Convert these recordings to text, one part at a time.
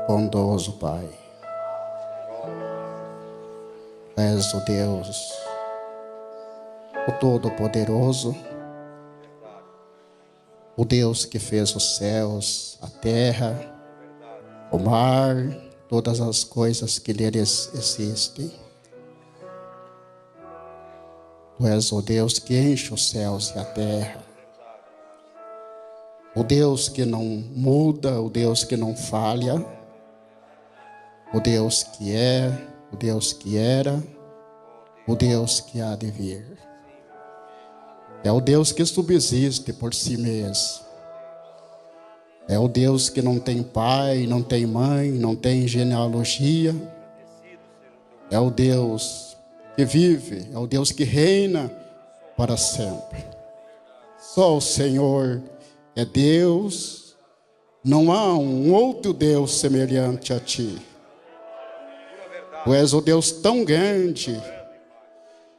Bondoso Pai, és o Deus, o Todo-Poderoso, o Deus que fez os céus, a terra, o mar, todas as coisas que neles existem. Tu és o Deus que enche os céus e a terra, o Deus que não muda, o Deus que não falha, o Deus que é, o Deus que era, o Deus que há de vir. É o Deus que subsiste por si mesmo. É o Deus que não tem pai, não tem mãe, não tem genealogia. É o Deus que vive, é o Deus que reina para sempre. Só o Senhor é Deus, não há um outro Deus semelhante a ti. Tu és o Deus tão grande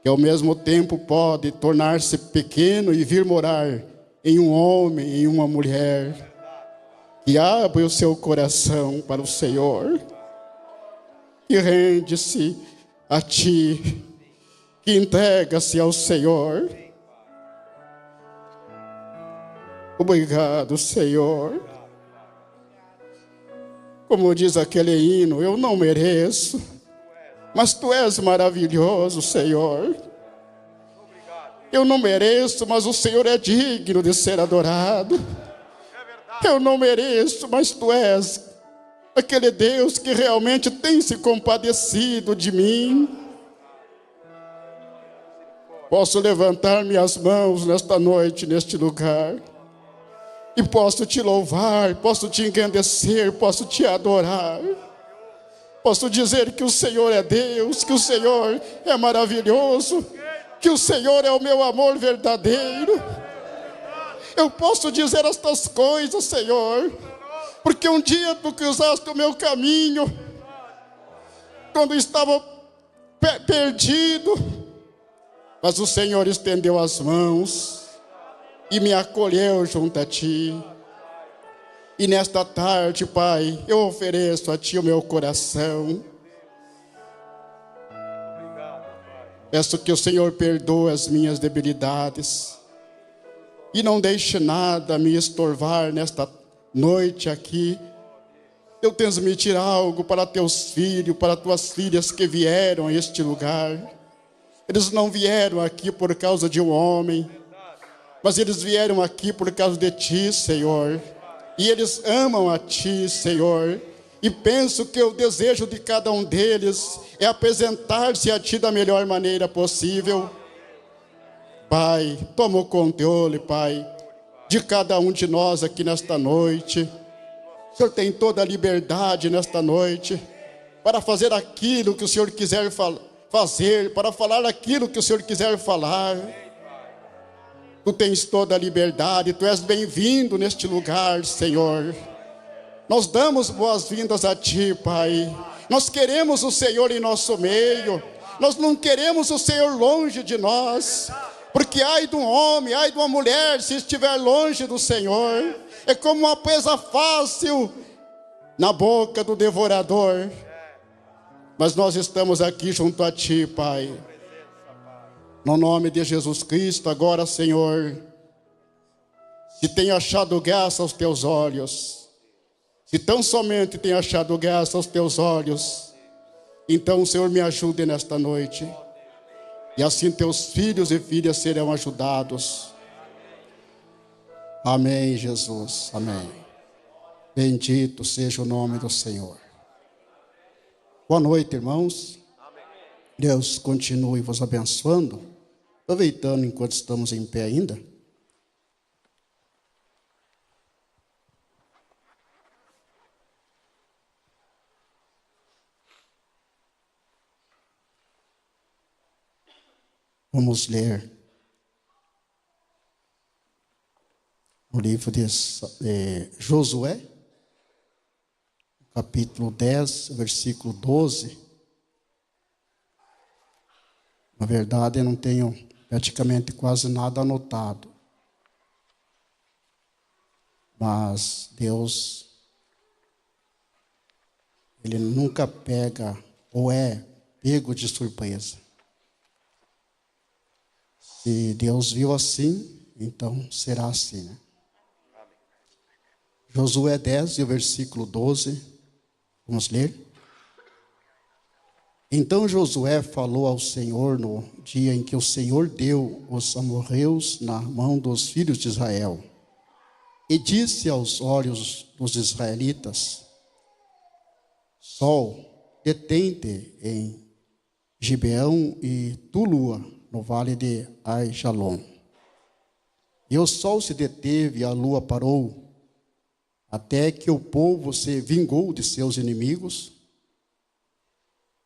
que ao mesmo tempo pode tornar-se pequeno e vir morar em um homem, em uma mulher, que abre o seu coração para o Senhor, que rende-se a ti, que entrega-se ao Senhor. Obrigado, Senhor. Como diz aquele hino, eu não mereço, mas Tu és maravilhoso, Senhor. Eu não mereço, mas o Senhor é digno de ser adorado. Eu não mereço, mas Tu és aquele Deus que realmente tem se compadecido de mim. Posso levantar minhas mãos nesta noite, neste lugar, e posso Te louvar, posso Te engrandecer, posso Te adorar. Posso dizer que o Senhor é Deus, que o Senhor é maravilhoso, que o Senhor é o meu amor verdadeiro. Eu posso dizer estas coisas, Senhor, porque um dia Tu cruzaste o meu caminho, quando estava perdido, mas o Senhor estendeu as mãos e me acolheu junto a Ti. E nesta tarde, Pai, eu ofereço a Ti o meu coração. Peço que o Senhor perdoe as minhas debilidades e não deixe nada me estorvar nesta noite aqui. Eu transmitir algo para Teus filhos, para Tuas filhas que vieram a este lugar. Eles não vieram aqui por causa de um homem, mas eles vieram aqui por causa de Ti, Senhor. E eles amam a Ti, Senhor. E penso que o desejo de cada um deles é apresentar-se a Ti da melhor maneira possível. Pai, toma o controle, Pai, de cada um de nós aqui nesta noite. O Senhor tem toda a liberdade nesta noite para fazer aquilo que o Senhor quiser fazer, para falar aquilo que o Senhor quiser falar. Tu tens toda a liberdade, Tu és bem-vindo neste lugar, Senhor. Nós damos boas-vindas a Ti, Pai. Nós queremos o Senhor em nosso meio. Nós não queremos o Senhor longe de nós. Porque ai de um homem, ai de uma mulher, se estiver longe do Senhor. É como uma presa fácil na boca do devorador. Mas nós estamos aqui junto a Ti, Pai. No nome de Jesus Cristo, agora, Senhor, se tem achado graça aos Teus olhos, se tão somente tem achado graça aos Teus olhos, então, Senhor, me ajude nesta noite, e assim Teus filhos e filhas serão ajudados. Amém, Jesus, amém. Bendito seja o nome do Senhor. Boa noite, irmãos. Deus continue vos abençoando. Aproveitando enquanto estamos em pé ainda. Vamos ler o livro de Josué, capítulo 10, versículo 12. Na verdade, eu não tenho praticamente quase nada anotado. Mas Deus ele nunca pega ou é pego de surpresa. Se Deus viu assim, então será assim, né? Josué 10 e o versículo 12, vamos ler. Então Josué falou ao Senhor no dia em que o Senhor deu os amorreus na mão dos filhos de Israel. E disse aos olhos dos israelitas: Sol, detém-te em Gibeão, e tu, lua, no vale de Aijalon. E o sol se deteve e a lua parou, até que o povo se vingou de seus inimigos.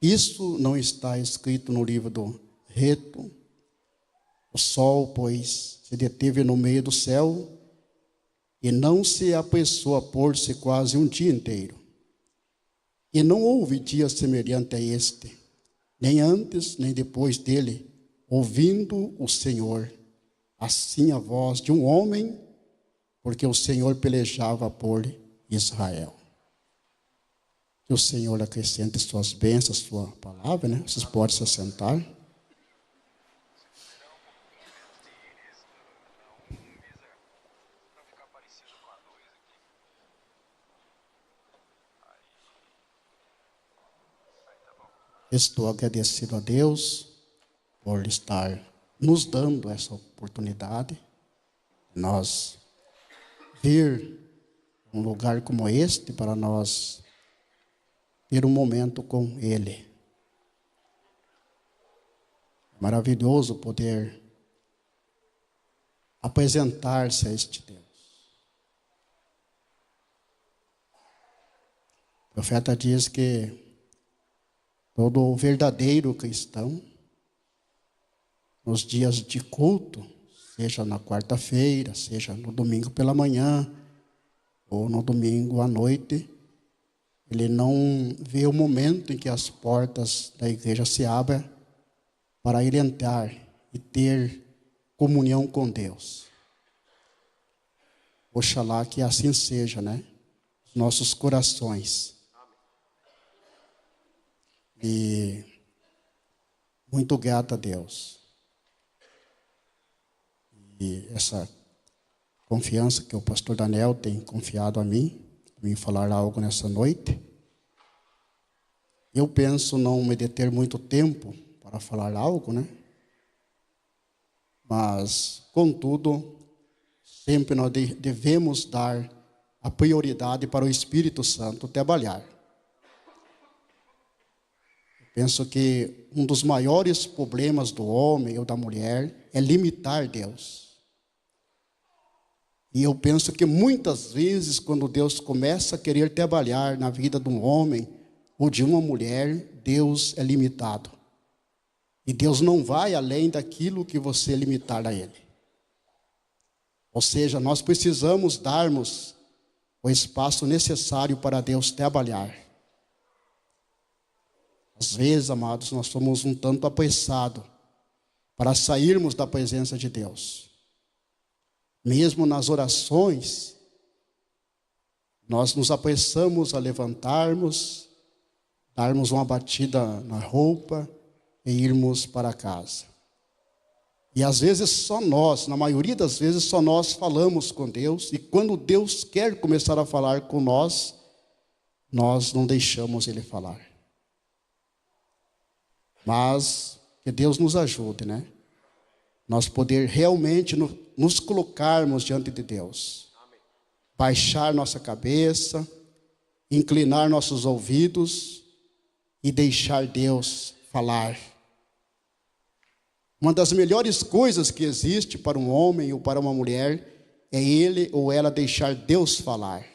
Isso não está escrito no livro do reto. O sol, pois, se deteve no meio do céu e não se apressou a pôr-se quase um dia inteiro. E não houve dia semelhante a este, nem antes nem depois dele, ouvindo o Senhor, assim a voz de um homem, porque o Senhor pelejava por Israel. Que o Senhor acrescente suas bênçãos, sua palavra, né? Vocês podem se assentar. Estou agradecido a Deus por estar nos dando essa oportunidade. Nós vir um lugar como este para nós ter um momento com Ele. Maravilhoso poder apresentar-se a este Deus. O profeta diz que todo verdadeiro cristão, nos dias de culto, seja na quarta-feira, seja no domingo pela manhã, ou no domingo à noite, ele não vê o momento em que as portas da igreja se abrem para ele entrar e ter comunhão com Deus. Oxalá que assim seja, né? Nossos corações. E muito grato a Deus. E essa confiança que o pastor Daniel tem confiado a mim, vim falar algo nessa noite. Eu penso não me deter muito tempo para falar algo, né? Mas, contudo, sempre nós devemos dar a prioridade para o Espírito Santo trabalhar. Eu penso que um dos maiores problemas do homem ou da mulher é limitar Deus. E eu penso que muitas vezes, quando Deus começa a querer trabalhar na vida de um homem ou de uma mulher, Deus é limitado. E Deus não vai além daquilo que você limitar a Ele. Ou seja, nós precisamos darmos o espaço necessário para Deus trabalhar. Às vezes, amados, nós somos um tanto apressados para sairmos da presença de Deus. Mesmo nas orações, nós nos apressamos a levantarmos, darmos uma batida na roupa e irmos para casa. E às vezes só nós, na maioria das vezes só nós falamos com Deus, e quando Deus quer começar a falar com nós, nós não deixamos Ele falar. Mas que Deus nos ajude, né? Nós poder realmente nos colocarmos diante de Deus. Baixar nossa cabeça, inclinar nossos ouvidos e deixar Deus falar. Uma das melhores coisas que existe para um homem ou para uma mulher é ele ou ela deixar Deus falar.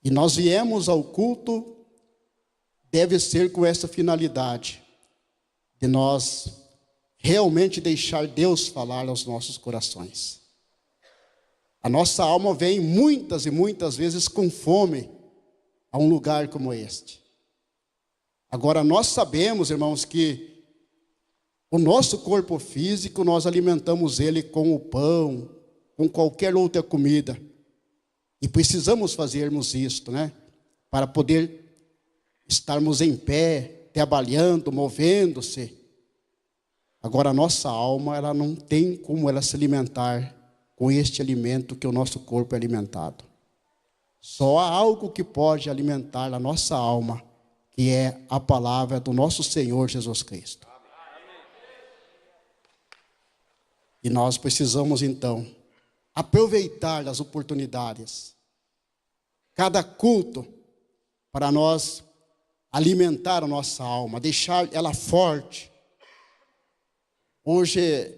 E nós viemos ao culto, deve ser com essa finalidade, de nós realmente deixar Deus falar aos nossos corações. A nossa alma vem muitas e muitas vezes com fome a um lugar como este. Agora nós sabemos, irmãos, que o nosso corpo físico, nós alimentamos ele com o pão, com qualquer outra comida. E precisamos fazermos isto, né? para poder estarmos em pé, trabalhando, movendo-se. Agora a nossa alma, ela não tem como ela se alimentar com este alimento que o nosso corpo é alimentado. Só há algo que pode alimentar a nossa alma, que é a palavra do nosso Senhor Jesus Cristo. E nós precisamos então aproveitar as oportunidades, cada culto, para nós alimentar a nossa alma, deixar ela forte. Hoje,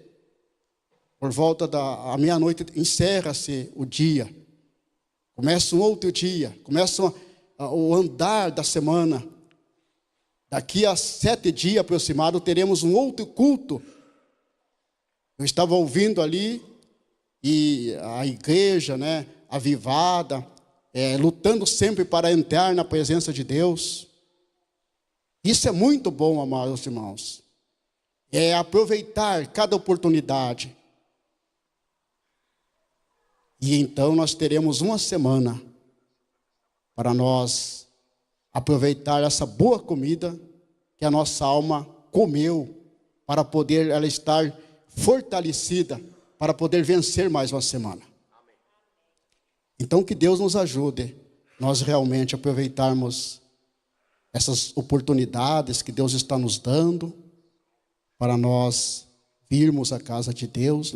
por volta da meia-noite, encerra-se o dia. Começa um outro dia, começa o andar da semana. Daqui a 7 dias aproximados, teremos um outro culto. Eu estava ouvindo ali, e a igreja, avivada, lutando sempre para entrar na presença de Deus. Isso é muito bom, amados irmãos. É aproveitar cada oportunidade. E então nós teremos uma semana para nós aproveitar essa boa comida que a nossa alma comeu, para poder ela estar fortalecida, para poder vencer mais uma semana. Então que Deus nos ajude, nós realmente aproveitarmos essas oportunidades que Deus está nos dando, para nós virmos à casa de Deus,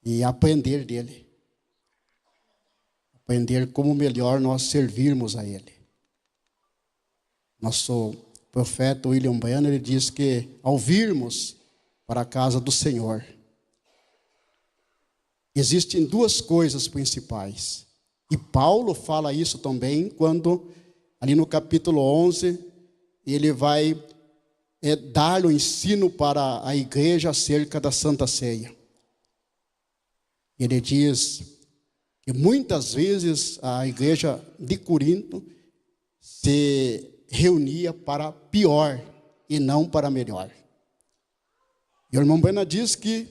e aprender dele. Aprender como melhor nós servirmos a ele. Nosso profeta William Branham, ele diz que ao virmos para a casa do Senhor, existem 2 coisas principais. E Paulo fala isso também quando, ali no capítulo 11, ele vai dar o ensino para a igreja acerca da Santa Ceia. Ele diz que muitas vezes a igreja de Corinto se reunia para pior e não para melhor. E o irmão Branham diz que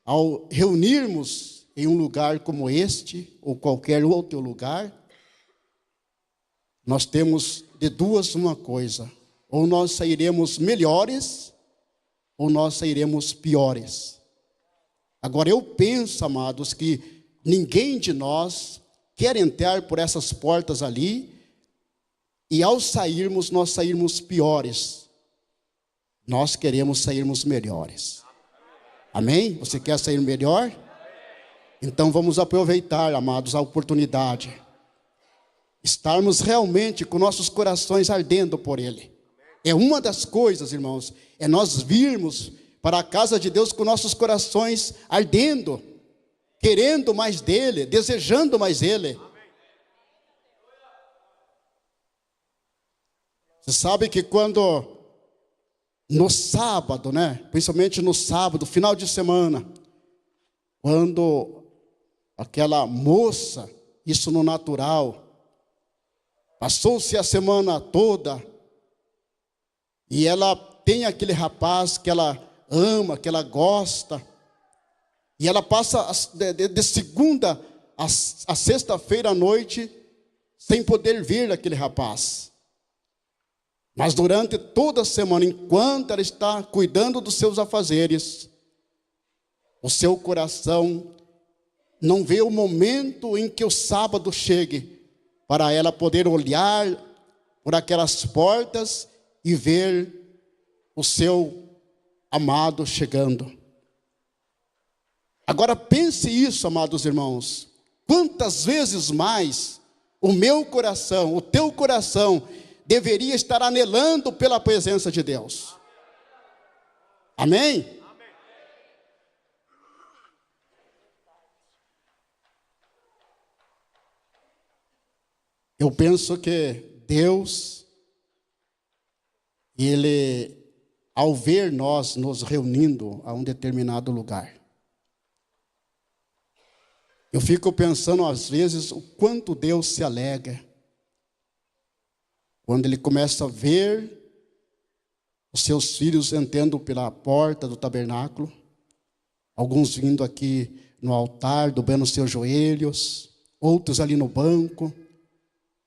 ao reunirmos em um lugar como este, ou qualquer outro lugar, nós temos de duas uma coisa: ou nós sairemos melhores, ou nós sairemos piores. Agora eu penso, amados, que ninguém de nós quer entrar por essas portas ali, e ao sairmos, nós sairmos piores. Nós queremos sairmos melhores. Amém? Você quer sair melhor? Então vamos aproveitar, amados, a oportunidade. Estarmos realmente com nossos corações ardendo por Ele. É uma das coisas, irmãos, é nós virmos para a casa de Deus com nossos corações ardendo, querendo mais dEle, desejando mais Ele. Você sabe que quando, no sábado, principalmente no sábado, final de semana, quando aquela moça, isso no natural, passou-se a semana toda, e ela tem aquele rapaz que ela ama, que ela gosta, e ela passa de segunda a sexta-feira à noite sem poder ver aquele rapaz. Mas durante toda a semana, enquanto ela está cuidando dos seus afazeres, o seu coração não vê o momento em que o sábado chegue para ela poder olhar por aquelas portas e ver o seu amado chegando. Agora pense isso, amados irmãos. Quantas vezes mais o meu coração, o teu coração, deveria estar anelando pela presença de Deus. Amém? Eu penso que Deus, Ele, ao ver nós nos reunindo a um determinado lugar, eu fico pensando às vezes o quanto Deus se alegra quando Ele começa a ver os seus filhos entrando pela porta do tabernáculo, alguns vindo aqui no altar, dobrando seus joelhos, outros ali no banco,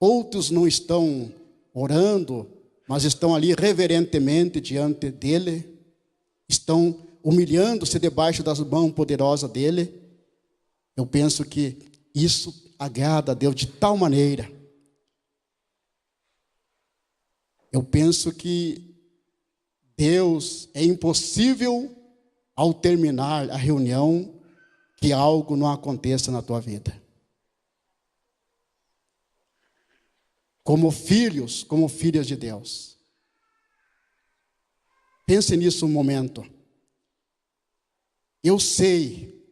outros não estão orando, mas estão ali reverentemente diante dele, estão humilhando-se debaixo das mãos poderosas dele. Eu penso que isso agrada a Deus de tal maneira. Eu penso que Deus, é impossível ao terminar a reunião que algo não aconteça na tua vida. Como filhos, como filhas de Deus. Pense nisso um momento. Eu sei,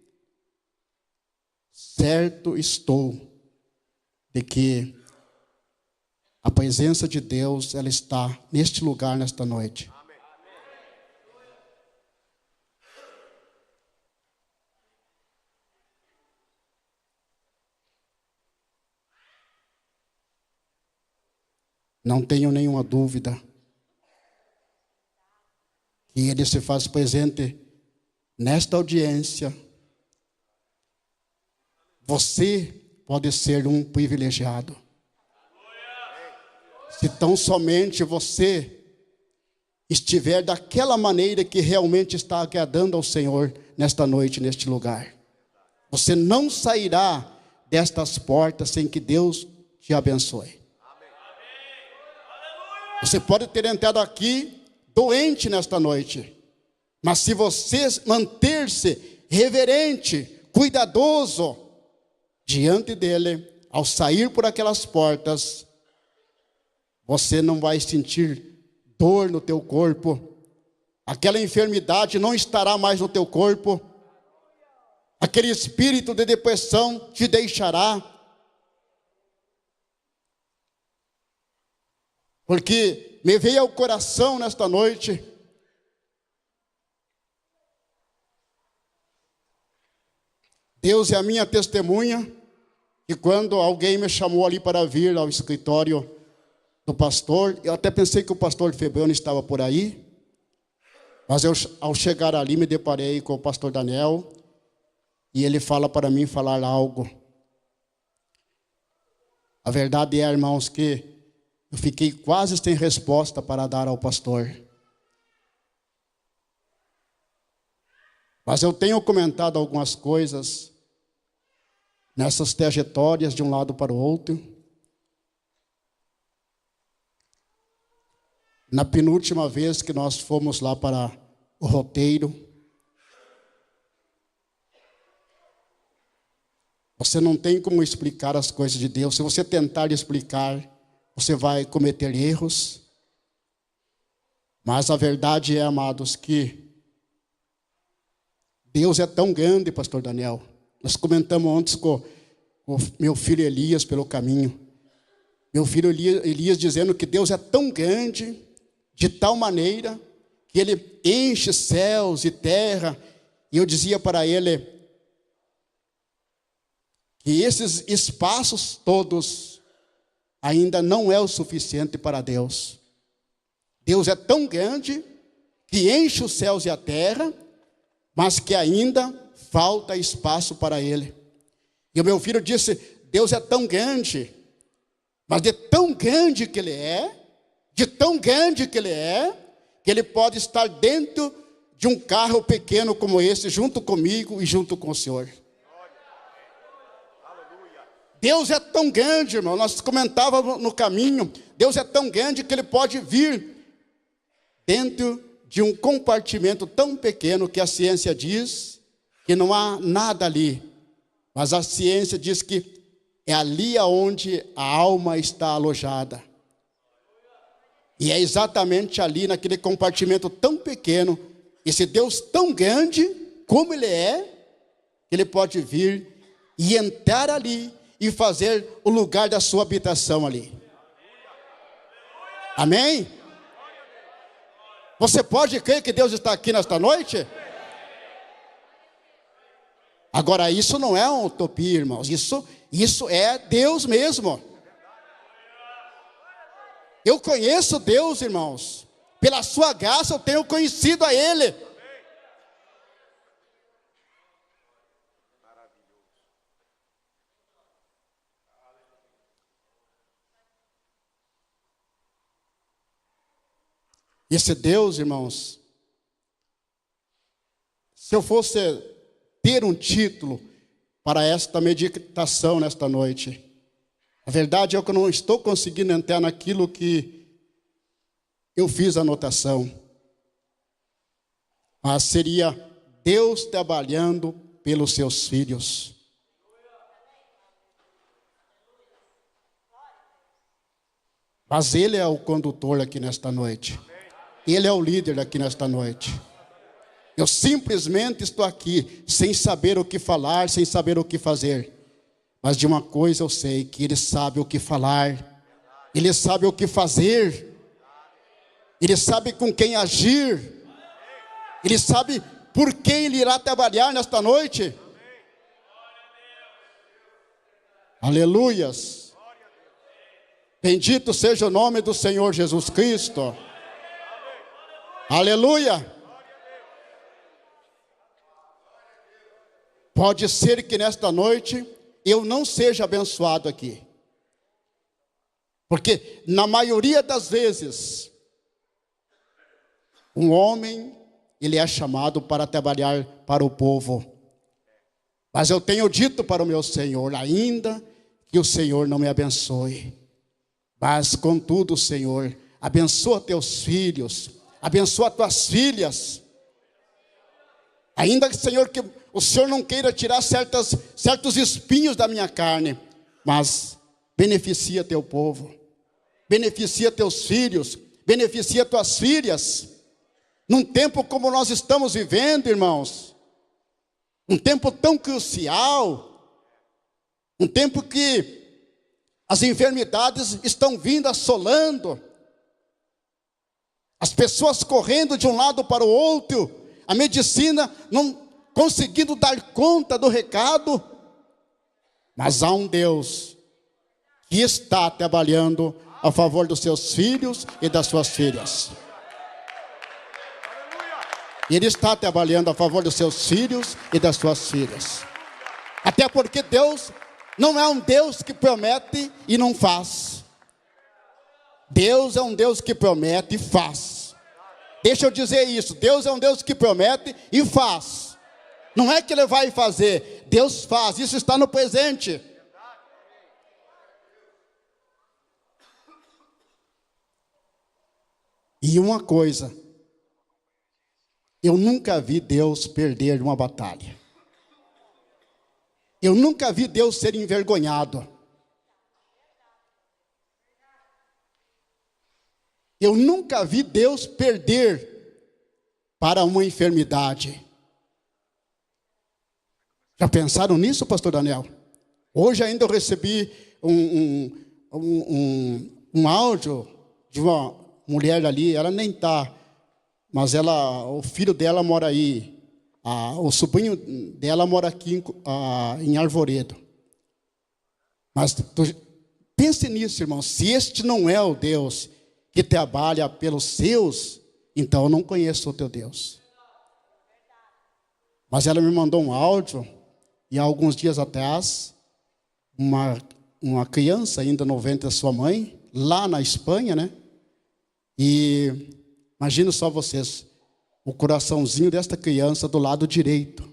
certo estou, de que a presença de Deus, ela está neste lugar, nesta noite. Não tenho nenhuma dúvida que Ele se faz presente nesta audiência. Você pode ser um privilegiado. Se tão somente você estiver daquela maneira que realmente está agradando ao Senhor nesta noite, neste lugar. Você não sairá destas portas sem que Deus te abençoe. Você pode ter entrado aqui doente nesta noite, mas se você manter-se reverente, cuidadoso diante dele, ao sair por aquelas portas, você não vai sentir dor no teu corpo, aquela enfermidade não estará mais no teu corpo, aquele espírito de depressão te deixará, porque me veio ao coração nesta noite Deus é a minha testemunha, que quando alguém me chamou ali para vir ao escritório do pastor, eu até pensei que o pastor Febrano estava por aí, mas eu, ao chegar ali, me deparei com o pastor Daniel, e ele fala para mim falar algo. A verdade é, irmãos, que eu fiquei quase sem resposta para dar ao pastor. Mas eu tenho comentado algumas coisas nessas trajetórias de um lado para o outro. Na penúltima vez que nós fomos lá para o roteiro, você não tem como explicar as coisas de Deus. Se você tentar explicar, você vai cometer erros. Mas a verdade é, amados, que Deus é tão grande, pastor Daniel. Nós comentamos antes com o meu filho Elias pelo caminho. Meu filho Elias dizendo que Deus é tão grande, de tal maneira, que Ele enche céus e terra. E eu dizia para ele que esses espaços todos ainda não é o suficiente para Deus. Deus é tão grande que enche os céus e a terra, mas que ainda falta espaço para Ele. E o meu filho disse, Deus é tão grande, mas de tão grande que Ele é, de tão grande que Ele pode estar dentro de um carro pequeno como esse, junto comigo e junto com o Senhor. Deus é tão grande, irmão, nós comentávamos no caminho, Deus é tão grande que Ele pode vir dentro de um compartimento tão pequeno que a ciência diz que não há nada ali, mas a ciência diz que é ali aonde a alma está alojada. E é exatamente ali, naquele compartimento tão pequeno, esse Deus tão grande, como Ele é, Ele pode vir e entrar ali e fazer o lugar da sua habitação ali. Amém? Você pode crer que Deus está aqui nesta noite? Agora, isso não é uma utopia, irmãos. Isso é Deus mesmo. Eu conheço Deus, irmãos. Pela sua graça eu tenho conhecido a Ele. Esse Deus, irmãos, se eu fosse ter um título para esta meditação nesta noite, a verdade é que eu não estou conseguindo entrar naquilo que eu fiz a anotação. Mas seria Deus trabalhando pelos seus filhos. Mas Ele é o condutor aqui nesta noite. Ele é o líder aqui nesta noite. Eu simplesmente estou aqui sem saber o que falar, sem saber o que fazer. Mas de uma coisa eu sei, que Ele sabe o que falar. Ele sabe o que fazer. Ele sabe com quem agir. Ele sabe por quem Ele irá trabalhar nesta noite. Aleluias. Bendito seja o nome do Senhor Jesus Cristo. Aleluia. Pode ser que nesta noite eu não seja abençoado aqui. Porque na maioria das vezes, um homem, ele é chamado para trabalhar para o povo. Mas eu tenho dito para o meu Senhor, ainda que o Senhor não me abençoe. Mas contudo, Senhor, abençoa teus filhos, abençoa tuas filhas. Ainda que, Senhor, que o Senhor não queira tirar certos espinhos da minha carne, mas beneficia teu povo, beneficia teus filhos, beneficia tuas filhas. Num tempo como nós estamos vivendo, irmãos, um tempo tão crucial, um tempo que as enfermidades estão vindo assolando, as pessoas correndo de um lado para o outro, a medicina não conseguindo dar conta do recado. Mas há um Deus que está trabalhando a favor dos seus filhos e das suas filhas. Ele está trabalhando a favor dos seus filhos e das suas filhas. Até porque Deus não é um Deus que promete e não faz. Deus é um Deus que promete e faz. Deixa eu dizer isso, Deus é um Deus que promete e faz. Não é que Ele vai fazer, Deus faz, isso está no presente. E uma coisa, eu nunca vi Deus perder uma batalha. Eu nunca vi Deus ser envergonhado. Eu nunca vi Deus perder para uma enfermidade. Já pensaram nisso, pastor Daniel? Hoje ainda eu recebi um áudio de uma mulher ali, ela nem está, mas o filho dela mora aí. O sobrinho dela mora aqui em Arvoredo. Mas pense nisso, irmão. Se este não é o Deus que trabalha pelos seus, então eu não conheço o teu Deus. Mas ela me mandou um áudio, e há alguns dias atrás, uma criança ainda no ventre da sua mãe, lá na Espanha, né? E imagina só vocês, o coraçãozinho desta criança do lado direito.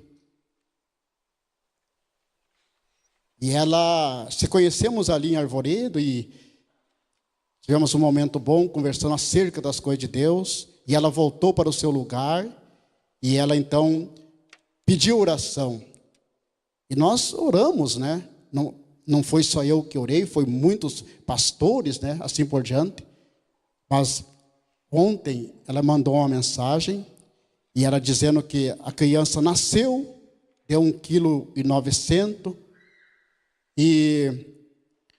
E ela, se conhecemos ali em Arvoredo e tivemos um momento bom conversando acerca das coisas de Deus. E ela voltou para o seu lugar e ela então pediu oração. E nós oramos, né? Não foi só eu que orei, foi muitos pastores, né? Assim por diante. Mas ontem ela mandou uma mensagem e ela dizendo que a criança nasceu, deu 1,9 kg e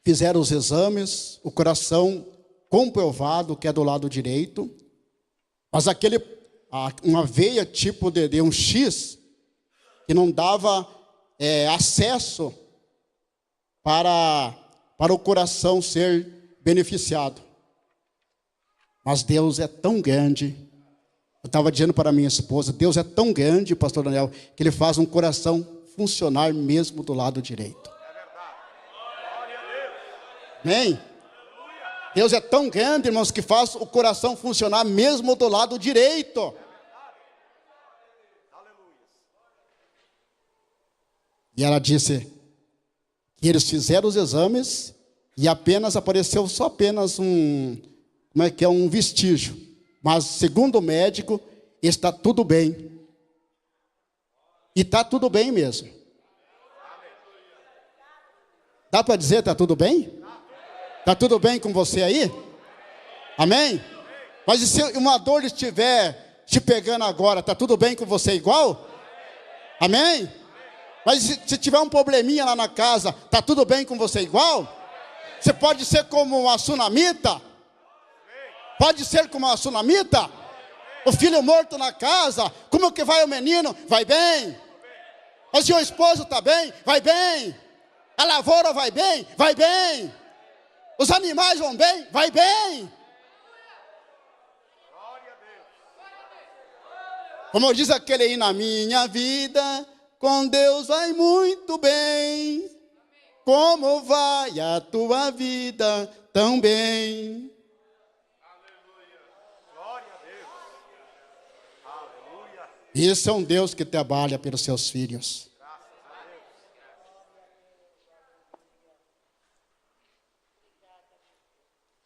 fizeram os exames, o coração comprovado que é do lado direito, mas uma veia tipo de um X que não dava acesso para o coração ser beneficiado. Mas Deus é tão grande. Eu estava dizendo para minha esposa, Deus é tão grande, pastor Daniel, que Ele faz um coração funcionar mesmo do lado direito. Amém? Deus é tão grande, irmãos, que faz o coração funcionar mesmo do lado direito. E ela disse que eles fizeram os exames e apenas apareceu só apenas um vestígio. Mas segundo o médico, está tudo bem. E está tudo bem mesmo. Dá para dizer está tudo bem? Está tudo bem com você aí? Amém? Mas e se uma dor estiver te pegando agora, está tudo bem com você igual? Amém? Mas se tiver um probleminha lá na casa, está tudo bem com você igual? Você pode ser como uma sunamita? Pode ser como uma sunamita? O filho morto na casa, como que vai o menino? Vai bem. Mas o esposo está bem? Vai bem. A lavoura vai bem? Vai bem. Os animais vão bem? Vai bem. Como diz aquele aí, na minha vida, com Deus vai muito bem. Como vai a tua vida também? Esse é um Deus que trabalha pelos seus filhos.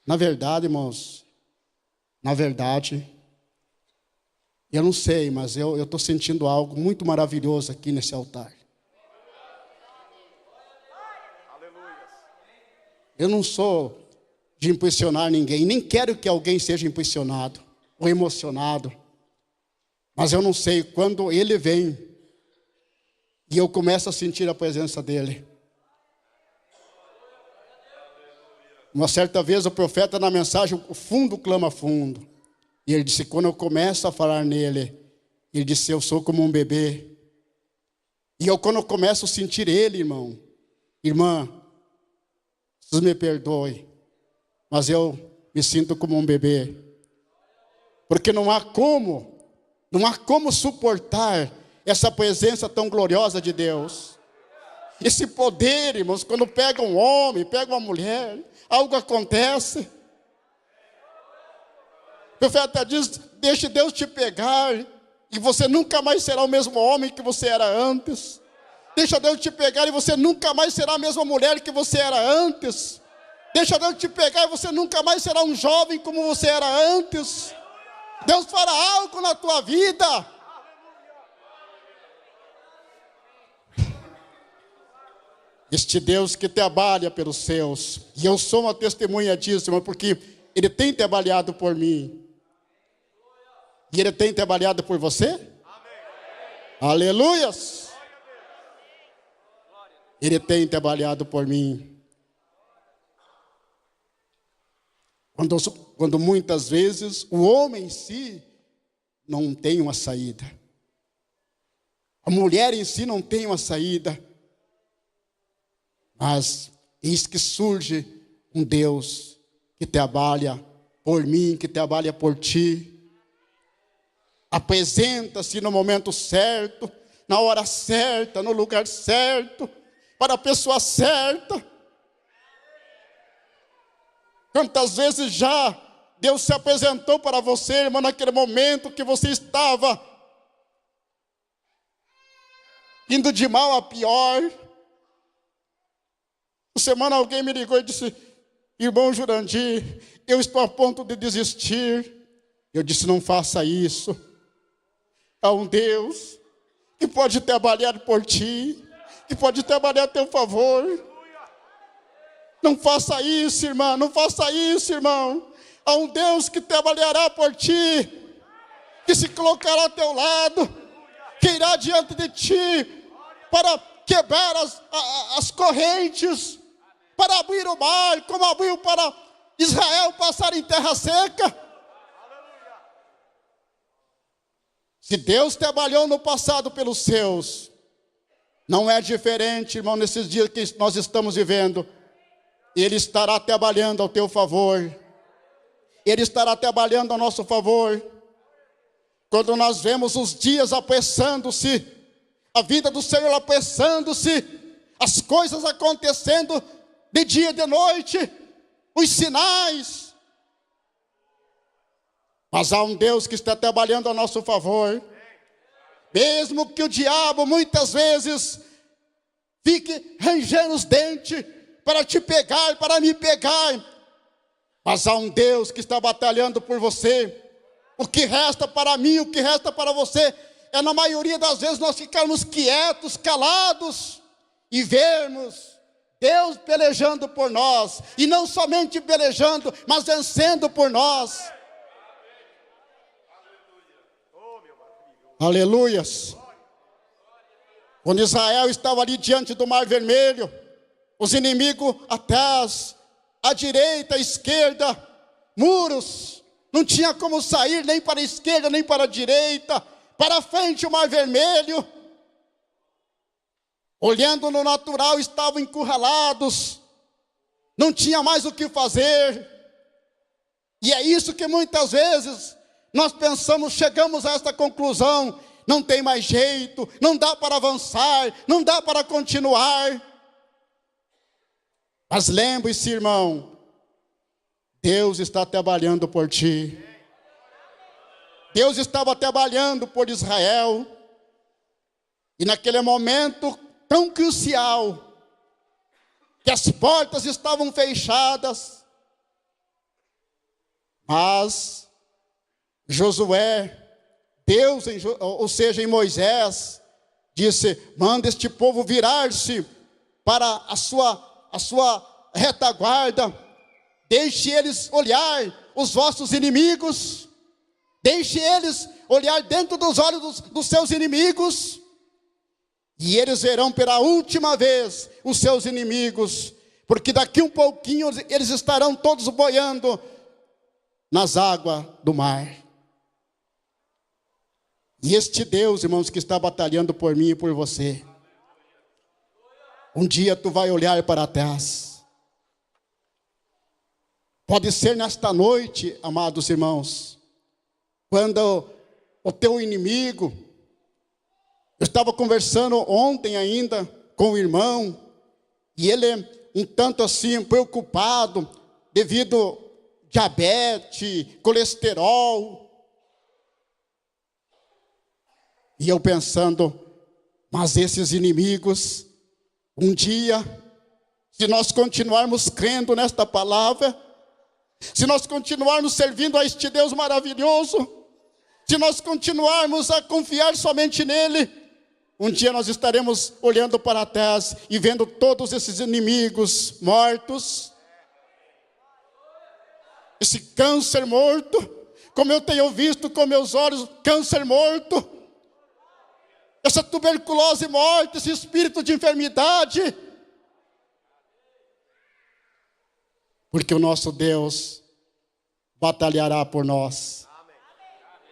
Na verdade, irmãos, eu não sei, mas eu estou sentindo algo muito maravilhoso aqui nesse altar. Eu não sou de impressionar ninguém, nem quero que alguém seja impressionado ou emocionado. Mas eu não sei, quando ele vem e eu começo a sentir a presença dele. Uma certa vez o profeta na mensagem, o fundo clama fundo. E ele disse, quando eu começo a falar nele, ele disse, eu sou como um bebê. E quando eu começo a sentir ele, irmã, vocês me perdoem, mas eu me sinto como um bebê. Porque não há como suportar essa presença tão gloriosa de Deus. Esse poder, irmãos, quando pega um homem, pega uma mulher, algo acontece. O profeta diz, deixe Deus te pegar, e você nunca mais será o mesmo homem que você era antes. Deixa Deus te pegar e você nunca mais será a mesma mulher que você era antes. Deixa Deus te pegar e você nunca mais será um jovem como você era antes. Deus fará algo na tua vida. Este Deus que trabalha pelos seus. E eu sou uma testemunha disso, irmão, porque Ele tem trabalhado por mim. E Ele tem trabalhado por você? Amém. Aleluias! Ele tem trabalhado por mim. Quando muitas vezes o homem em si não tem uma saída. A mulher em si não tem uma saída. Mas eis que surge um Deus que trabalha por mim, que trabalha por ti. Apresenta-se no momento certo, na hora certa, no lugar certo, para a pessoa certa. Quantas vezes já Deus se apresentou para você, irmão, naquele momento que você estava indo de mal a pior. Uma semana alguém me ligou e disse, irmão Jurandir, eu estou a ponto de desistir. Eu disse, não faça isso. Há um Deus que pode trabalhar por ti, que pode trabalhar a teu favor. Não faça isso, irmã, não faça isso, irmão. Há um Deus que trabalhará por ti, que se colocará ao teu lado, que irá diante de ti para quebrar as correntes, para abrir o mar, como abriu para Israel passar em terra seca. Se Deus trabalhou no passado pelos seus, não é diferente, irmão, nesses dias que nós estamos vivendo. Ele estará trabalhando ao teu favor. Ele estará trabalhando ao nosso favor. Quando nós vemos os dias apressando-se, a vida do Senhor apressando-se, as coisas acontecendo de dia e de noite, os sinais. Mas há um Deus que está trabalhando a nosso favor. Mesmo que o diabo muitas vezes fique rangendo os dentes para te pegar, para me pegar. Mas há um Deus que está batalhando por você. O que resta para mim, o que resta para você, é na maioria das vezes nós ficarmos quietos, calados e vermos Deus pelejando por nós. E não somente pelejando, mas vencendo por nós. Aleluias. Quando Israel estava ali diante do Mar Vermelho, os inimigos atrás, à direita, à esquerda, muros, não tinha como sair nem para a esquerda, nem para a direita, para frente o Mar Vermelho. Olhando no natural, estavam encurralados, não tinha mais o que fazer. E é isso que muitas vezes nós pensamos, chegamos a esta conclusão: não tem mais jeito, não dá para avançar, não dá para continuar. Mas lembre-se, irmão, Deus está trabalhando por ti. Deus estava trabalhando por Israel. E naquele momento tão crucial, que as portas estavam fechadas, mas Josué, Deus, ou seja, em Moisés, disse: manda este povo virar-se para a sua retaguarda, deixe eles olhar os vossos inimigos, deixe eles olhar dentro dos olhos dos seus inimigos, e eles verão pela última vez os seus inimigos, porque daqui um pouquinho eles estarão todos boiando nas águas do mar. E este Deus, irmãos, que está batalhando por mim e por você, um dia tu vai olhar para trás. Pode ser nesta noite, amados irmãos, quando o teu inimigo... Eu estava conversando ontem ainda com o irmão, e ele um tanto assim preocupado, devido a diabetes, colesterol. E eu pensando, mas esses inimigos, um dia, se nós continuarmos crendo nesta palavra, se nós continuarmos servindo a este Deus maravilhoso, se nós continuarmos a confiar somente nele, um dia nós estaremos olhando para trás e vendo todos esses inimigos mortos. Esse câncer morto, como eu tenho visto com meus olhos, câncer morto. Essa tuberculose morta, esse espírito de enfermidade. Porque o nosso Deus batalhará por nós.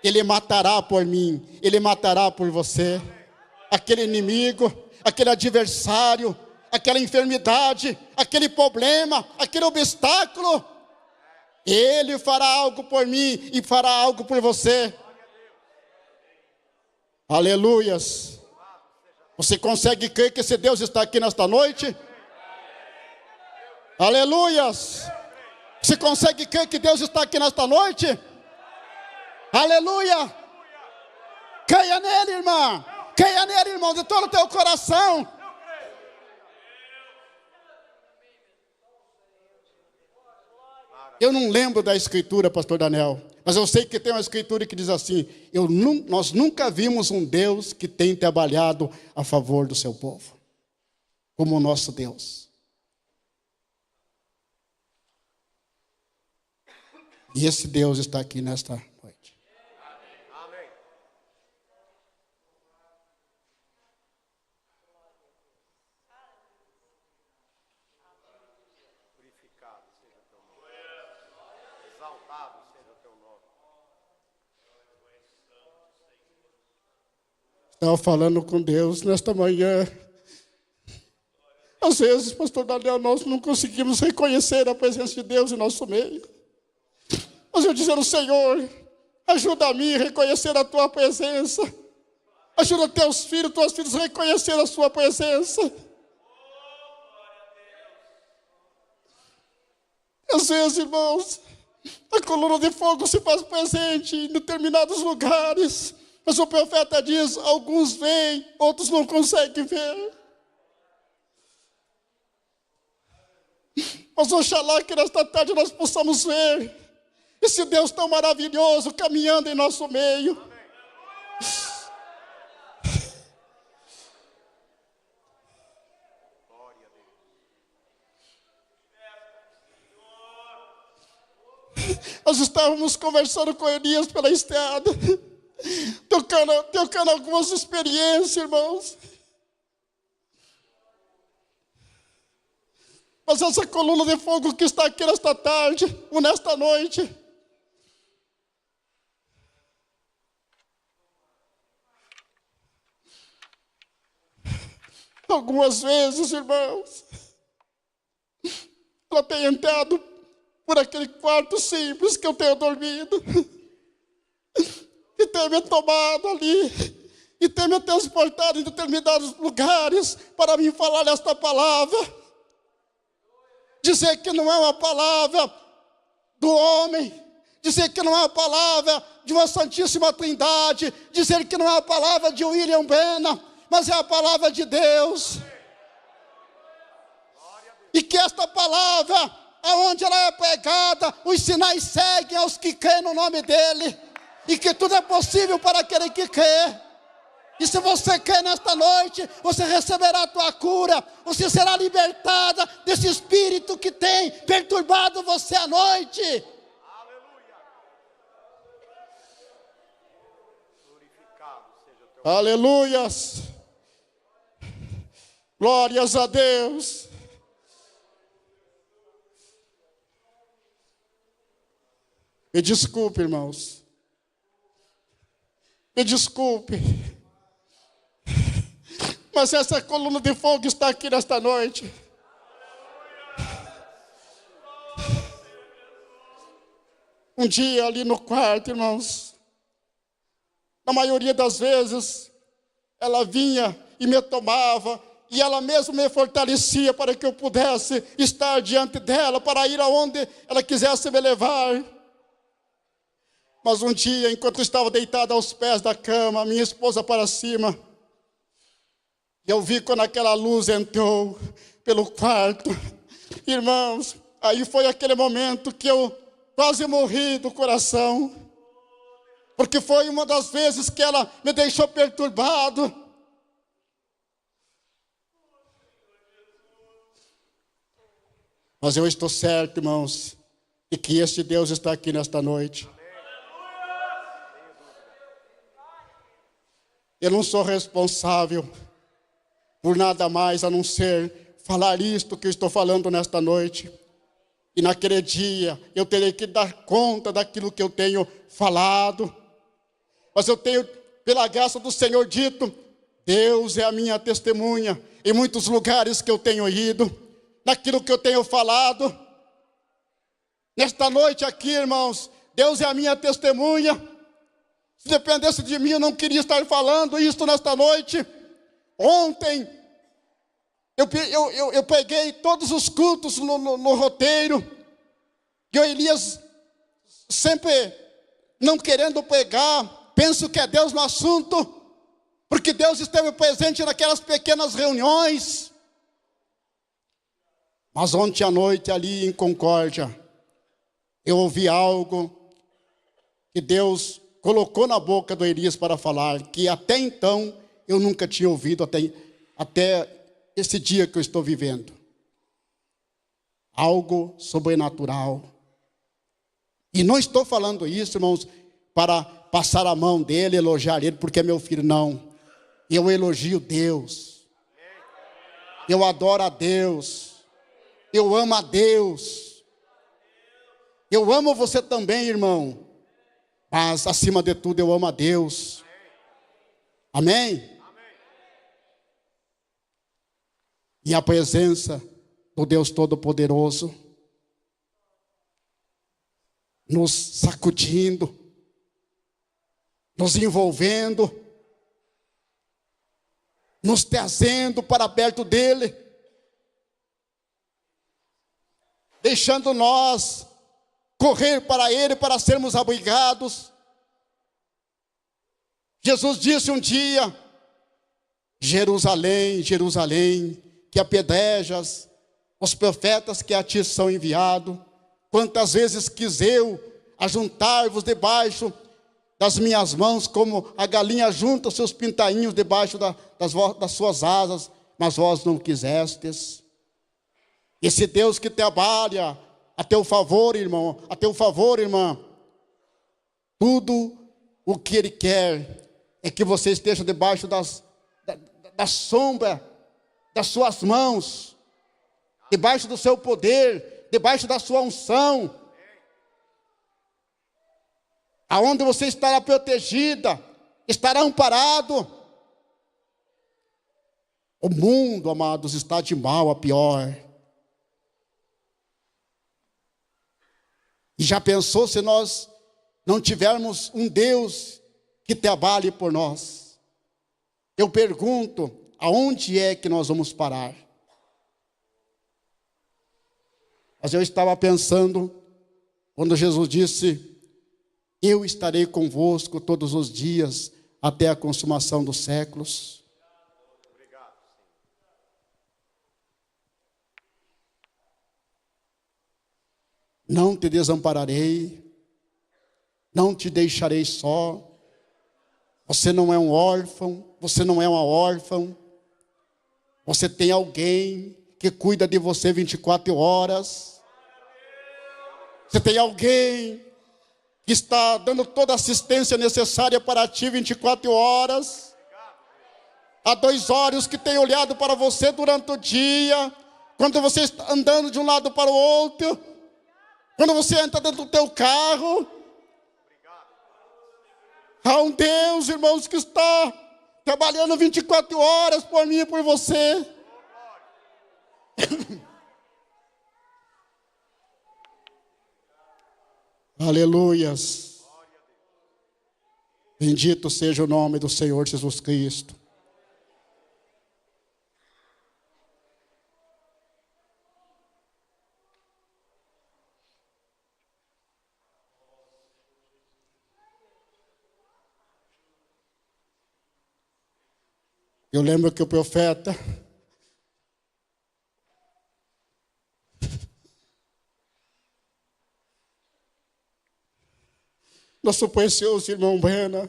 Ele matará por mim, Ele matará por você. Aquele inimigo, aquele adversário, aquela enfermidade, aquele problema, aquele obstáculo, Ele fará algo por mim e fará algo por você. Aleluias. Você consegue crer que esse Deus está aqui nesta noite? Aleluias. Você consegue crer que Deus está aqui nesta noite? Aleluia. Creia nele, irmã. Creia nele, irmão, de todo o teu coração. Eu não lembro da escritura, pastor Daniel, mas eu sei que tem uma escritura que diz assim: nós nunca vimos um Deus que tem trabalhado a favor do seu povo, como o nosso Deus. E esse Deus está aqui nesta noite. Estava falando com Deus nesta manhã. Às vezes, pastor Daniel, nós não conseguimos reconhecer a presença de Deus em nosso meio. Mas eu dizendo: Senhor, ajuda a mim a reconhecer a tua presença. Ajuda teus filhos a reconhecer a sua presença. Às vezes, irmãos, a coluna de fogo se faz presente em determinados lugares, mas o profeta diz: alguns veem, outros não conseguem ver. Mas oxalá que nesta tarde nós possamos ver esse Deus tão maravilhoso caminhando em nosso meio. Nós estávamos conversando com Elias pela estrada, tocando algumas experiências, irmãos. Mas essa coluna de fogo que está aqui nesta tarde, ou nesta noite, algumas vezes, irmãos, ela tem entrado por aquele quarto simples que eu tenho dormido, e tem me tomado ali, e tem me transportado em determinados lugares para me falar esta palavra. Dizer que não é uma palavra do homem, dizer que não é uma palavra de uma Santíssima Trindade, dizer que não é uma palavra de William Branham, mas é a palavra de Deus. E que esta palavra, aonde ela é pregada, os sinais seguem aos que creem no nome dele, e que tudo é possível para aquele que crê. E se você crê nesta noite, você receberá a tua cura, você será libertada desse espírito que tem perturbado você à noite. Aleluia. Glorificado seja o teu nome. Aleluias. Glórias a Deus. Me desculpe, irmãos. Me desculpe. Mas essa coluna de fogo está aqui nesta noite. Um dia ali no quarto, irmãos, na maioria das vezes, ela vinha e me tomava, e ela mesma me fortalecia para que eu pudesse estar diante dela, para ir aonde ela quisesse me levar. Mas um dia, enquanto eu estava deitado aos pés da cama, minha esposa para cima, eu vi quando aquela luz entrou pelo quarto. Irmãos, aí foi aquele momento que eu quase morri do coração. Porque foi uma das vezes que ela me deixou perturbado. Mas eu estou certo, irmãos, de que este Deus está aqui nesta noite. Eu não sou responsável por nada mais a não ser falar isto que eu estou falando nesta noite. E naquele dia eu terei que dar conta daquilo que eu tenho falado. Mas eu tenho, pela graça do Senhor, dito: Deus é a minha testemunha em muitos lugares que eu tenho ido, naquilo que eu tenho falado. Nesta noite aqui, irmãos, Deus é a minha testemunha. Se dependesse de mim, eu não queria estar falando isso nesta noite. Ontem, eu peguei todos os cultos no roteiro, e o Elias sempre não querendo pegar, penso que é Deus no assunto, porque Deus esteve presente naquelas pequenas reuniões. Mas ontem à noite, ali em Concórdia, eu ouvi algo que Deus colocou na boca do Elias para falar, que até então eu nunca tinha ouvido, até esse dia que eu estou vivendo. Algo sobrenatural. E não estou falando isso, irmãos, para passar a mão dele, elogiar ele, porque é meu filho, não. Eu elogio Deus. Eu adoro a Deus. Eu amo a Deus. Eu amo você também, irmão. Mas, acima de tudo, eu amo a Deus. Amém? E a presença do Deus Todo-Poderoso nos sacudindo, nos envolvendo, nos trazendo para perto dele. deixando nós correr para Ele para sermos abrigados. Jesus disse um dia: Jerusalém, Jerusalém, que apedrejas os profetas que a ti são enviados, quantas vezes quis eu ajuntar-vos debaixo das minhas mãos, como a galinha junta os seus pintainhos debaixo das suas asas, mas vós não quisestes. Esse Deus que trabalha a teu favor, irmão, a teu favor, irmã, tudo o que Ele quer é que você esteja debaixo da sombra das suas mãos, debaixo do seu poder, debaixo da sua unção, aonde você estará protegida, estará amparado. O mundo, amados, está de mal a pior. E já pensou se nós não tivermos um Deus que trabalhe por nós? Eu pergunto, aonde é que nós vamos parar? Mas eu estava pensando, quando Jesus disse: eu estarei convosco todos os dias, até a consumação dos séculos. Obrigado. Não te desampararei, não te deixarei só. Você não é um órfão, você não é uma órfã. Você tem alguém que cuida de você 24 horas. Você tem alguém que está dando toda a assistência necessária para ti 24 horas. Há 2 olhos que têm olhado para você durante o dia, quando você está andando de um lado para o outro, quando você entra dentro do teu carro. Há um Deus, irmãos, que está trabalhando 24 horas por mim e por você. Aleluias. Bendito seja o nome do Senhor Jesus Cristo. Eu lembro que o profeta nosso precioso irmão Brena,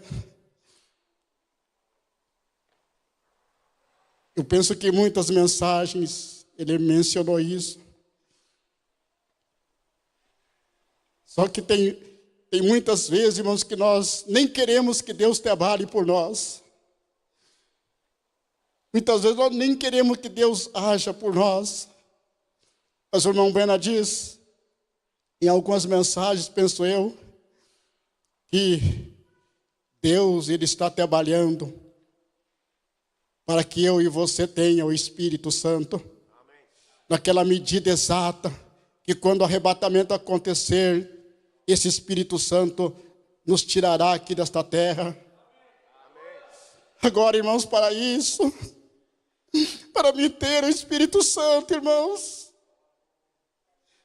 eu penso que em muitas mensagens ele mencionou isso. Só que tem muitas vezes, irmãos, que nós nem queremos que Deus trabalhe por nós. Muitas vezes nós nem queremos que Deus haja por nós. Mas o irmão Brena diz, em algumas mensagens, penso eu, que Deus, Ele está trabalhando para que eu e você tenha o Espírito Santo. Amém. Naquela medida exata, que quando o arrebatamento acontecer, esse Espírito Santo nos tirará aqui desta terra. Amém. Agora, irmãos, para isso, para me ter o Espírito Santo, irmãos,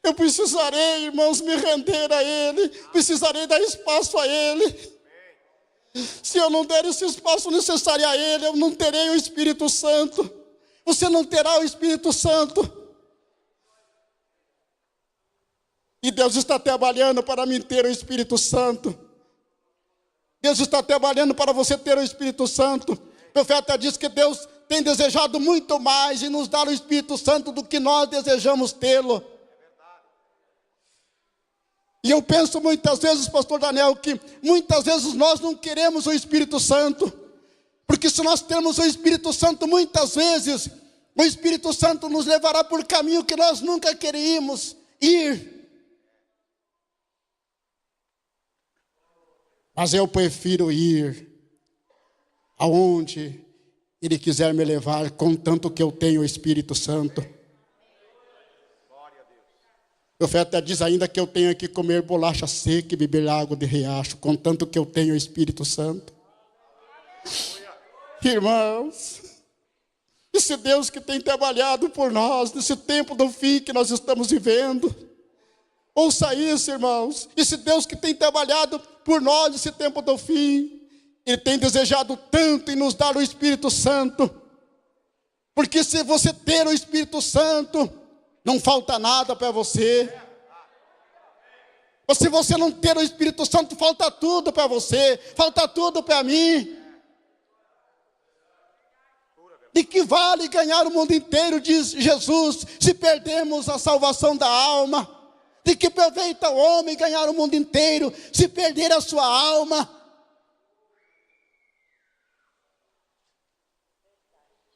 eu precisarei, irmãos, me render a Ele, precisarei dar espaço a Ele. Se eu não der esse espaço necessário a Ele, eu não terei o Espírito Santo. Você não terá o Espírito Santo. E Deus está trabalhando para mim ter o Espírito Santo. Deus está trabalhando para você ter o Espírito Santo. O profeta diz que Deus tem desejado muito mais em nos dar o Espírito Santo do que nós desejamos tê-lo. E eu penso muitas vezes, pastor Daniel, que muitas vezes nós não queremos o Espírito Santo. Porque se nós temos o Espírito Santo, muitas vezes, o Espírito Santo nos levará por caminho que nós nunca queríamos ir. Mas eu prefiro ir aonde Ele quiser me levar, contanto que eu tenho o Espírito Santo. O profeta diz ainda que eu tenho que comer bolacha seca e beber água de riacho, contanto que eu tenho o Espírito Santo. Irmãos, esse Deus que tem trabalhado por nós, nesse tempo do fim que nós estamos vivendo, Ouça isso, irmãos. Esse Deus que tem trabalhado por nós nesse tempo do fim, Ele tem desejado tanto em nos dar o Espírito Santo. Porque se você ter o Espírito Santo, não falta nada para você. Ou se você não ter o Espírito Santo, falta tudo para você, falta tudo para mim. De que vale ganhar o mundo inteiro, diz Jesus, se perdermos a salvação da alma? De que aproveita o homem ganhar o mundo inteiro, se perder a sua alma?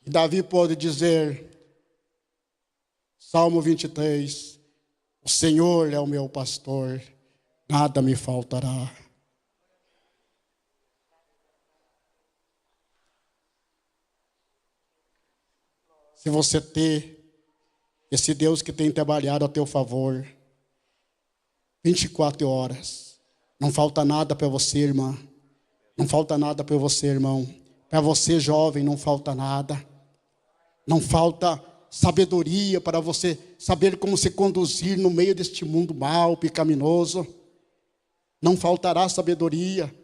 E Davi pode dizer, Salmo 23, o Senhor é o meu pastor, nada me faltará. Se você ter esse Deus que tem trabalhado a teu favor, 24 horas, não falta nada para você, irmã. Não falta nada para você, irmão. Para você, jovem, não falta nada. Não falta sabedoria para você saber como se conduzir no meio deste mundo mau, pecaminoso. Não faltará sabedoria.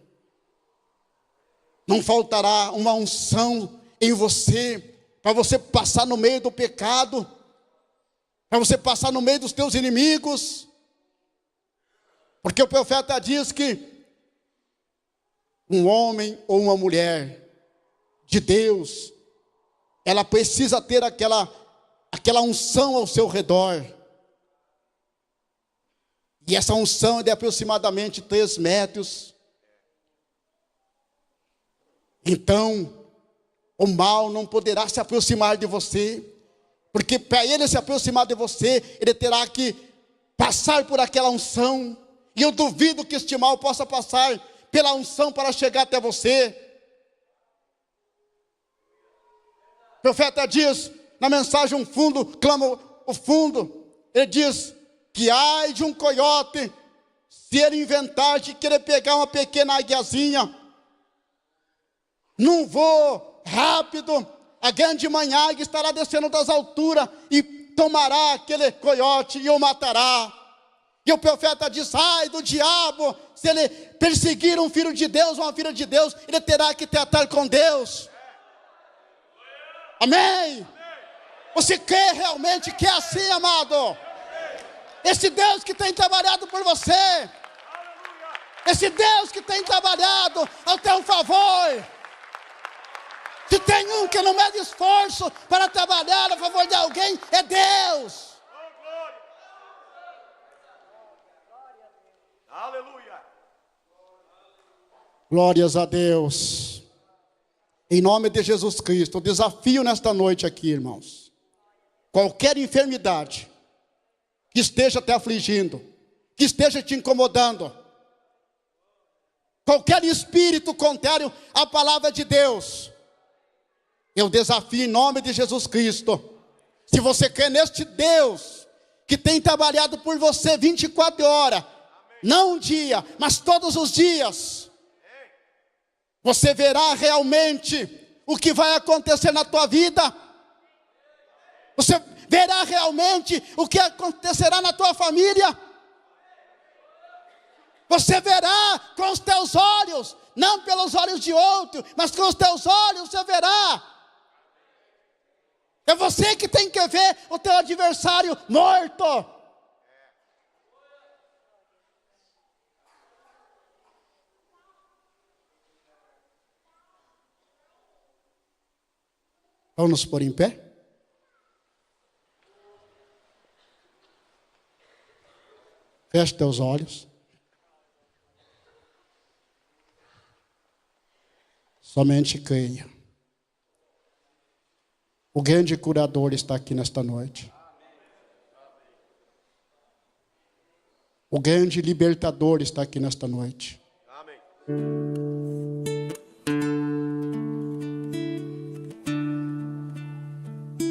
Não faltará uma unção em você, para você passar no meio do pecado, para você passar no meio dos teus inimigos. Porque o profeta diz que um homem ou uma mulher de Deus, ela precisa ter aquela unção ao seu redor. E essa unção é de aproximadamente 3 metros. Então, o mal não poderá se aproximar de você, porque para ele se aproximar de você, ele terá que passar por aquela unção. E eu duvido que este mal possa passar pela unção para chegar até você. O profeta diz, na mensagem um fundo, clama o fundo. Ele diz que ai de um coiote, se ele inventar de querer pegar uma pequena águiazinha, num voo rápido, a grande manhã estará descendo das alturas e tomará aquele coiote e o matará. E o profeta diz, ai do diabo, se ele perseguir um filho de Deus ou uma filha de Deus, ele terá que tratar com Deus. Amém? Você crê realmente que é assim, amado? Esse Deus que tem trabalhado por você, esse Deus que tem trabalhado ao teu favor. Se tem um que não mede esforço para trabalhar a favor de alguém, é Deus. Aleluia. Glórias a Deus. Em nome de Jesus Cristo, o desafio nesta noite aqui, irmãos. Qualquer enfermidade que esteja te afligindo, que esteja te incomodando, qualquer espírito contrário à palavra de Deus, eu desafio em nome de Jesus Cristo. Se você crê neste Deus que tem trabalhado por você 24 horas, não um dia, mas todos os dias, você verá realmente o que vai acontecer na tua vida. Você verá realmente o que acontecerá na tua família. Você verá com os teus olhos, não pelos olhos de outro, mas com os teus olhos você verá. É você que tem que ver o teu adversário morto. Vamos nos pôr em pé? Feche teus olhos. Somente creia. O grande curador está aqui nesta noite. O grande libertador está aqui nesta noite. Amém.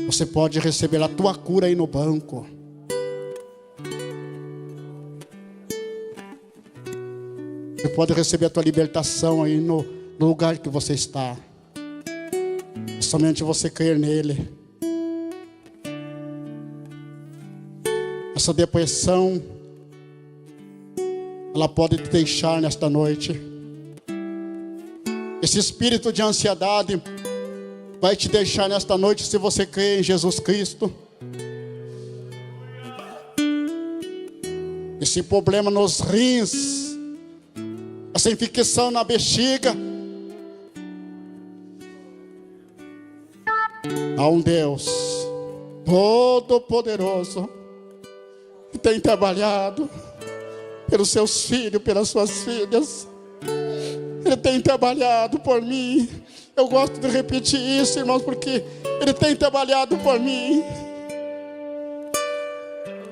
Você pode receber a tua cura aí no banco. Você pode receber a tua libertação aí no lugar que você está. Somente você crer nele. Essa depressão ela pode te deixar nesta noite. Esse espírito de ansiedade vai te deixar nesta noite se você crê em Jesus Cristo. Esse problema nos rins, essa infecção na bexiga, há um Deus Todo-Poderoso que tem trabalhado pelos seus filhos, pelas suas filhas. Ele tem trabalhado por mim. Eu gosto de repetir isso, irmãos, porque Ele tem trabalhado por mim.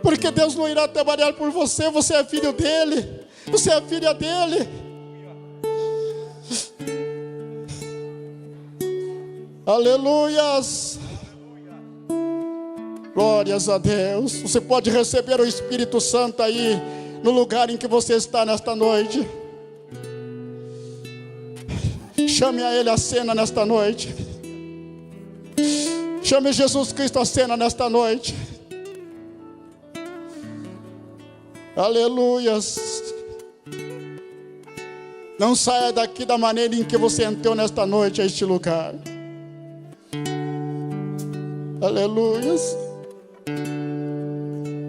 Porque Deus não irá trabalhar por você. Você é filho dEle, você é filha dEle. Aleluias. Glórias a Deus. Você pode receber o Espírito Santo aí no lugar em que você está nesta noite. Chame a Ele à cena nesta noite. Chame Jesus Cristo à cena nesta noite. Aleluias. Não saia daqui da maneira em que você entrou nesta noite a este lugar. Aleluias.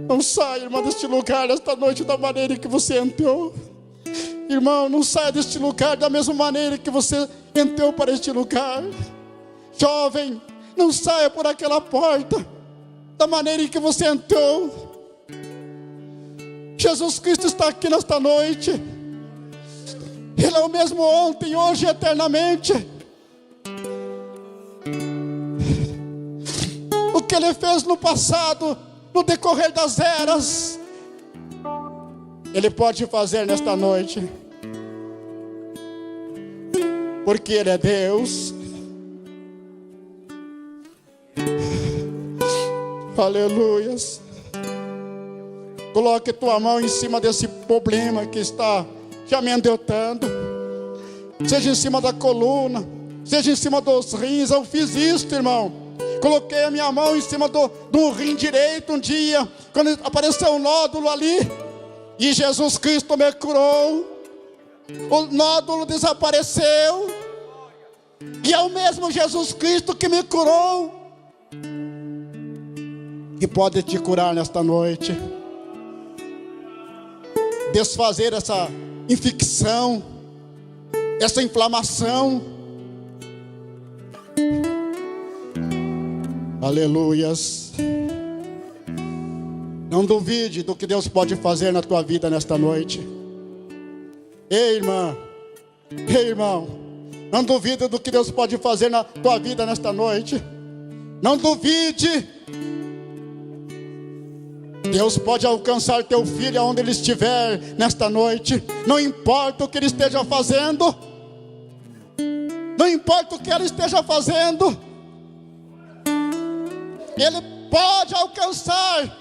Não saia, irmão, deste lugar nesta noite da maneira em que você entrou. Irmão, não saia deste lugar da mesma maneira que você entrou para este lugar. Jovem, não saia por aquela porta da maneira em que você entrou. Jesus Cristo está aqui nesta noite. Ele é o mesmo ontem, hoje e eternamente. O que Ele fez no passado, no decorrer das eras, Ele pode fazer nesta noite. Porque Ele é Deus. Aleluias. Coloque tua mão em cima desse problema que está te amedrontando. Seja em cima da coluna, seja em cima dos rins. Eu fiz isso, irmão. Coloquei a minha mão em cima do rim direito um dia, quando apareceu um nódulo ali, e Jesus Cristo me curou. O nódulo desapareceu, e é o mesmo Jesus Cristo que me curou, que pode te curar nesta noite, desfazer essa infecção, essa inflamação. Aleluias. Não duvide do que Deus pode fazer na tua vida nesta noite. Ei, irmã, ei, irmão, não duvide do que Deus pode fazer na tua vida nesta noite. Não duvide. Deus pode alcançar teu filho aonde ele estiver nesta noite. Não importa o que ele esteja fazendo. Não importa o que ele esteja fazendo. Ele pode alcançar.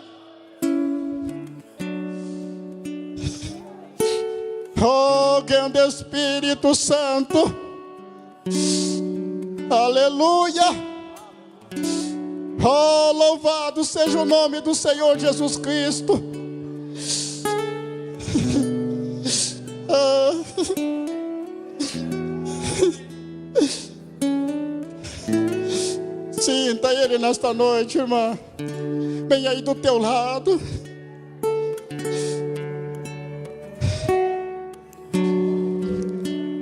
Oh, grande Espírito Santo. Aleluia. Oh, louvado seja o nome do Senhor Jesus Cristo. Sinta Ele nesta noite, irmã. Bem aí do teu lado.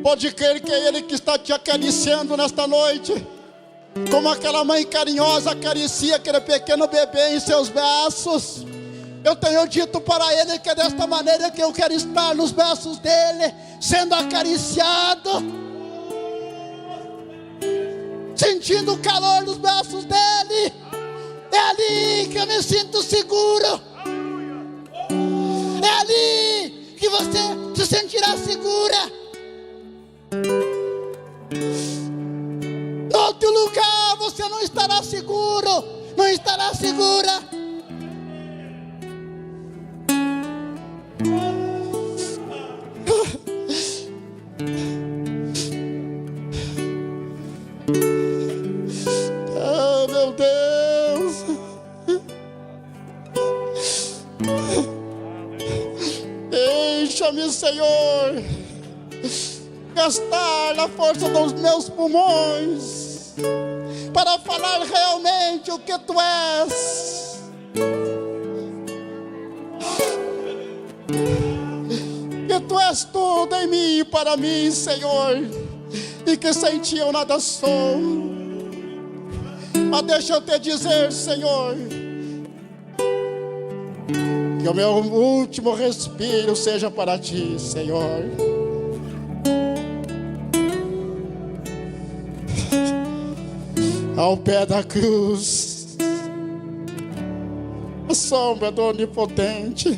Pode crer que é Ele que está te acariciando nesta noite, como aquela mãe carinhosa acaricia aquele pequeno bebê em seus braços. Eu tenho dito para Ele que é desta maneira que eu quero estar nos braços dEle, sendo acariciado, sentindo o calor dos braços dEle. É ali que eu me sinto seguro. É ali que você se sentirá segura. Em outro lugar você não estará seguro, não estará segura. Oh, meu Deus. Deixa Deixa-me, Senhor, gastar a força dos meus pulmões para falar realmente o que Tu és. Que Tu és tudo em mim e para mim, Senhor, e que sem Ti eu nada sou. Mas deixa eu te dizer, Senhor, que o meu último respiro seja para Ti, Senhor. Ao pé da cruz, a sombra do Onipotente,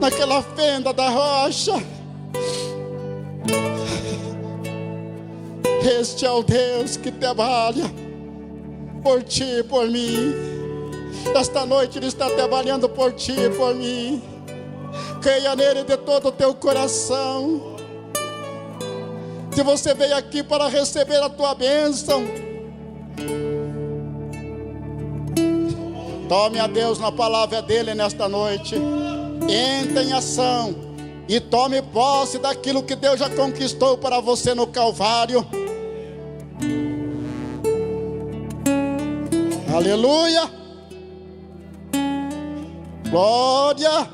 naquela fenda da rocha, este é o Deus que trabalha por ti e por mim. Esta noite Ele está trabalhando por ti e por mim. Creia nele de todo o teu coração. Se você veio aqui para receber a tua bênção, tome a Deus na palavra dele nesta noite. Entre em ação e tome posse daquilo que Deus já conquistou para você no Calvário. Aleluia! Glória!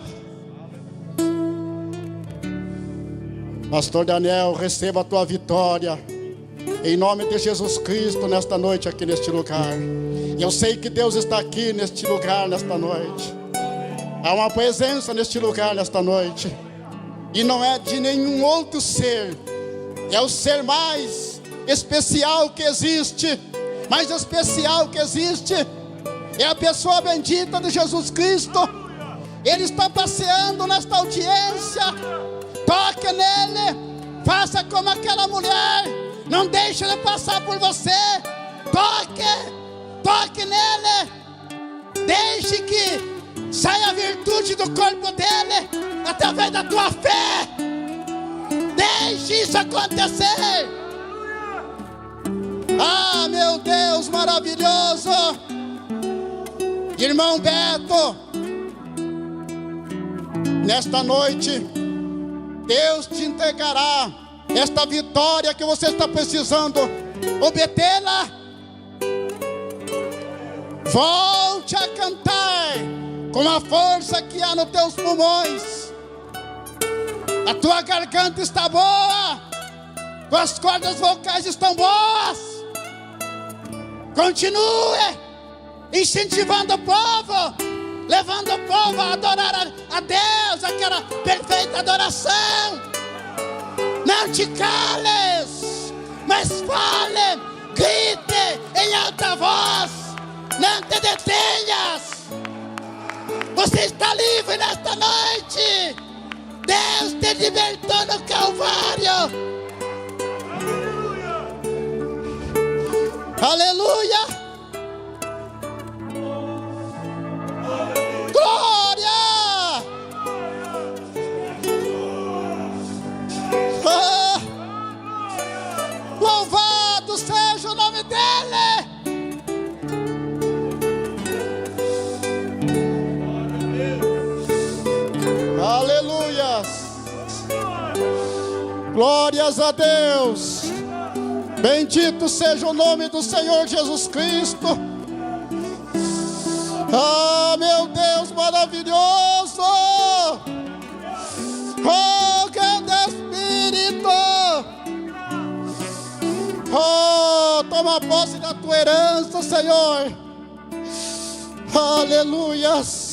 Pastor Daniel, receba a tua vitória em nome de Jesus Cristo nesta noite aqui neste lugar. Eu sei que Deus está aqui neste lugar nesta noite. Há uma presença neste lugar nesta noite. E não é de nenhum outro ser. É o ser mais especial que existe. Mais especial que existe. É a pessoa bendita de Jesus Cristo. Ele está passeando nesta audiência. Toque nele. Faça como aquela mulher. Não deixe ele passar por você. Toque nele. Deixe que saia a virtude do corpo dele através da tua fé. Deixe isso acontecer. Ah, meu Deus maravilhoso. Irmão Beto, nesta noite Deus te entregará esta vitória que você está precisando obtê-la. Volte a cantar com a força que há nos teus pulmões. A tua garganta está boa, tuas cordas vocais estão boas. Continue incentivando o povo, levando o povo a adorar a Deus, aquela perfeita adoração. Não te cales, mas fale, grite em alta voz, não te detenhas. Você está livre nesta noite. Deus te libertou no Calvário. Aleluia. Glória. Ah, louvado seja o nome dele. Aleluia. Glórias a Deus. Bendito seja o nome do Senhor Jesus Cristo. Ah, meu Deus maravilhoso. Oh, grande Espírito. Oh, toma posse da tua herança, Senhor. Aleluias.